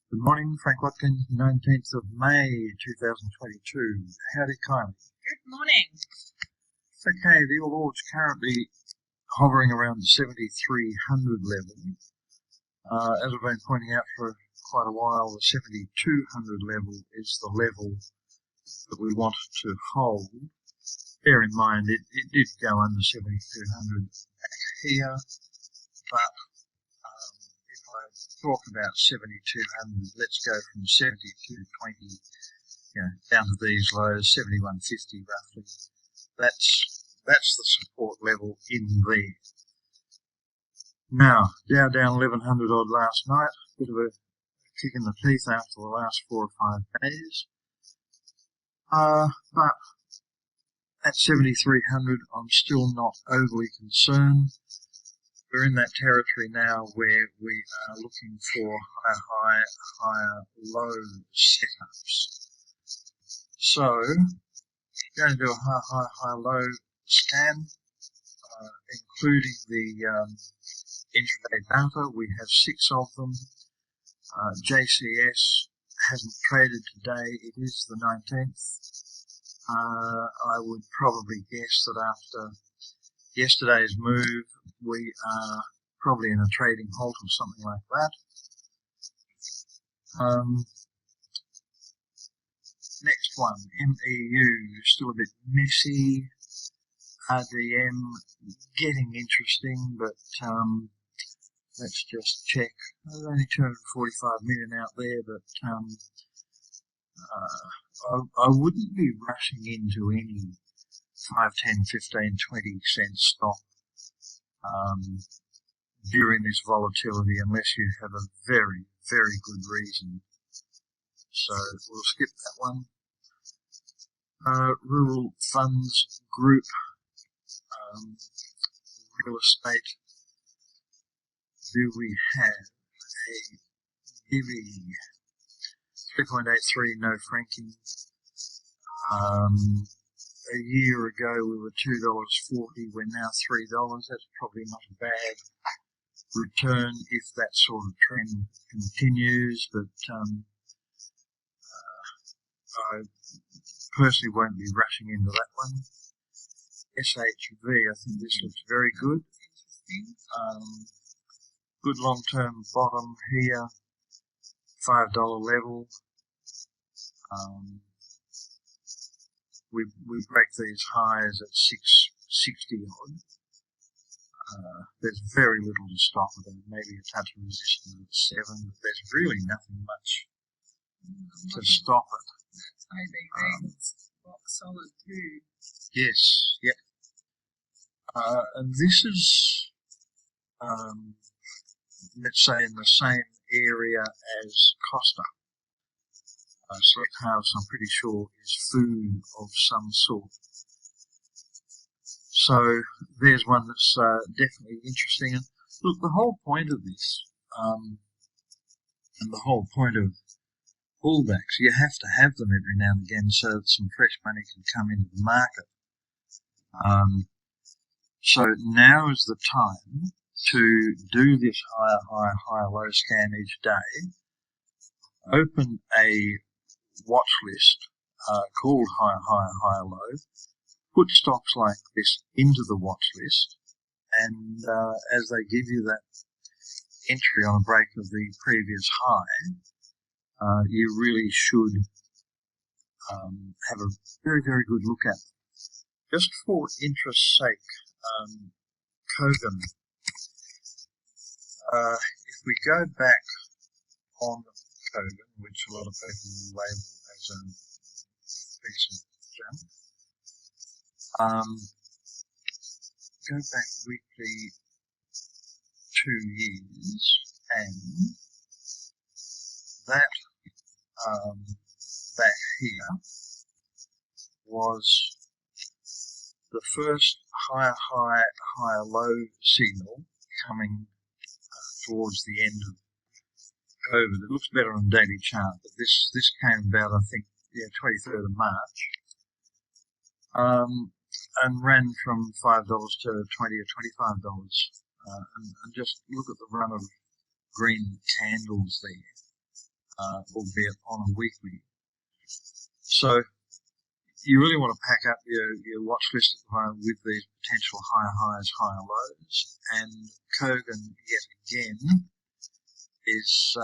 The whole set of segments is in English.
Good morning, Frank Watkins, 19th of May 2022. Howdy, Kylie. Good morning. It's okay, the All Ord's currently hovering around the 7,300 level. As I've been pointing out for quite a while, the 7,200 level is the level that we want to hold. Bear in mind, it did go under 7,200 here, but if I talk about 7,200, let's go from 7,220 down to these lows, 7,150 roughly. That's the support level in there. Now, Dow down 1,100 odd last night, bit of a kick in the teeth after the last 4 or 5 days. But at 7,300, I'm still not overly concerned. We're in that territory now where we are looking for higher higher low setups. So, going to do a high low scan, including the intraday data. We have 6 of them. JCS hasn't traded today. It is the 19th. I would probably guess that after yesterday's move, we are probably in a trading halt or something like that. Next one, MEU, still a bit messy. RDM, getting interesting, but let's just check. There's only 245 million out there, but I wouldn't be rushing into any 5, 10, 15, 20 cent stock during this volatility unless you have a very, very good reason. So we'll skip that one. Rural Funds Group, real estate. Do we have a divvy? 3.83, no franking. A year ago we were $2.40, we're now $3. That's probably not a bad return if that sort of trend continues, but I personally won't be rushing into that one. SHV, I think this looks very good. Good long-term bottom here, $5 level. We break these highs at 660 odd. There's very little to stop it, maybe a touch of resistance at 7, but there's really nothing much to stop it. That's rock solid too. Yes, yep. And this is, let's say, in the same area as Costa. Select House, I'm pretty sure, is food of some sort. So there's one that's definitely interesting. And look, the whole point of this, and the whole point of pullbacks, you have to have them every now and again so that some fresh money can come into the market. So now is the time to do this higher low scan each day. Open a watch list called higher low. Put stocks like this into the watch list, and as they give you that entry on a break of the previous high, you really should have a very, very good look at them. Just for interest's sake, Kogan, if we go back on Kogan, which a lot of people will label as a piece of junk, go back weekly 2 years, and that back here was the first higher low signal coming towards the end of COVID. It looks better on a daily chart, but this came about, I think, 23rd of March, and ran from $5 to $20 or $25. And just look at the run of green candles there. albeit on a weekly. So you really want to pack up your watch list at the moment with these potential higher highs, higher lows. And Kogan, yet again, is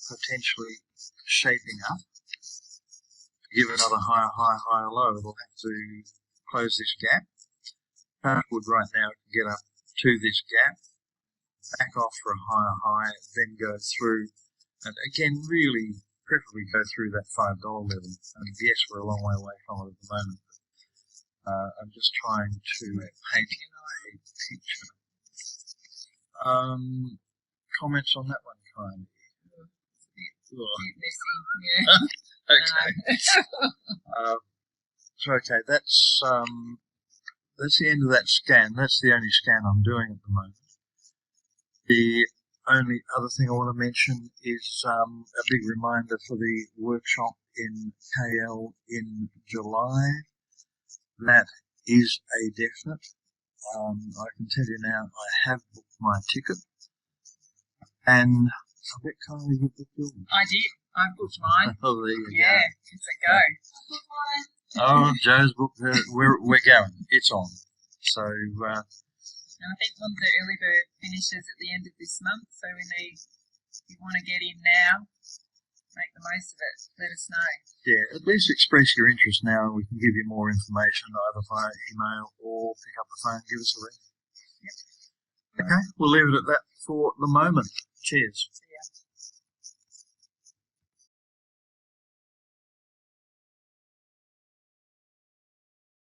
potentially shaping up to give another higher high, higher low. It'll have to close this gap. Would right now get up to this gap, back off for a higher high, then go through, and again, really preferably go through that $5 level. And yes, we're a long way away from it at the moment. I'm just trying to paint a picture. Comments on that one, Kylie? Bit messy, yeah. Okay. So okay, that's the end of that scan. That's the only scan I'm doing at the moment. The only other thing I want to mention is a big reminder for the workshop in KL in July. That is a definite. I can tell you now, I have booked my ticket, and I bet Kylie you booked yours. I did. I booked mine. Oh, there you Yeah, it's a go. Oh, Joe's booked her. We're going. It's on. So, and I think one of the early bird finishes at the end of this month, so if you want to get in now, make the most of it. Let us know. Yeah, at least express your interest now, and we can give you more information either via email or pick up the phone and give us a ring. Yep. Okay, we'll leave it at that for the moment. Cheers.